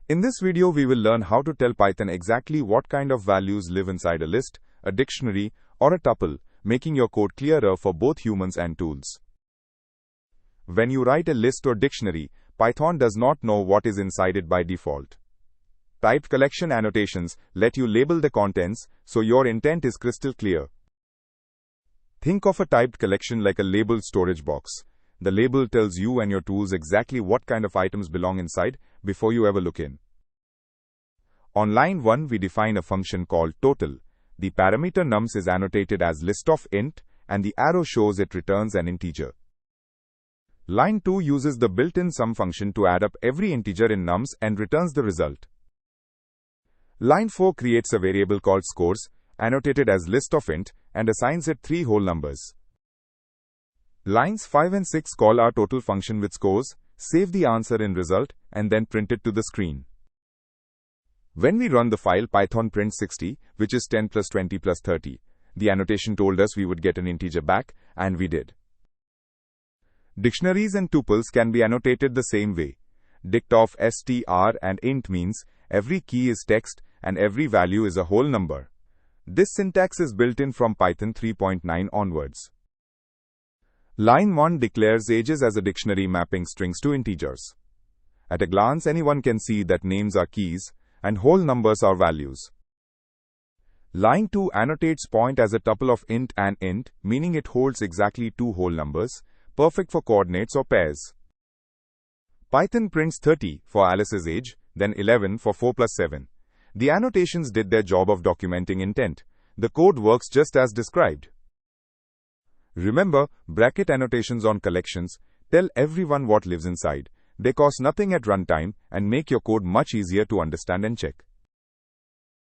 In this video, we will learn how to tell Python exactly what kind of values live inside a list, a dictionary, or a tuple, making your code clearer for both humans and tools. When you write a list or dictionary, Python does not know what is inside it by default. Typed collection annotations let you label the contents, so your intent is crystal clear. Think of a typed collection like a labeled storage box. The label tells you and your tools exactly what kind of items belong inside before you ever look in. On line 1, we define a function called total. The parameter nums is annotated as list of int, and the arrow shows it returns an integer. Line 2 uses the built-in sum function to add up every integer in nums and returns the result. Line 4 creates a variable called scores, annotated as list of int, and assigns it 3 whole numbers. Lines 5 and 6 call our total function with scores, save the answer in result, and then print it to the screen. When we run the file, Python prints 60, which is 10 plus 20 plus 30. The annotation told us we would get an integer back, and we did. Dictionaries and tuples can be annotated the same way. Dict of str and int means every key is text and every value is a whole number. This syntax is built in from Python 3.9 onwards. Line 1 declares ages as a dictionary mapping strings to integers. At a glance, anyone can see that names are keys and whole numbers are values. Line 2 annotates point as a tuple of int and int, meaning it holds exactly 2 whole numbers, perfect for coordinates or pairs. Python prints 30 for Alice's age, then 11 for 4 plus 7. The annotations did their job of documenting intent. The code works just as described. Remember, bracket annotations on collections tell everyone what lives inside. They cost nothing at runtime and make your code much easier to understand and check.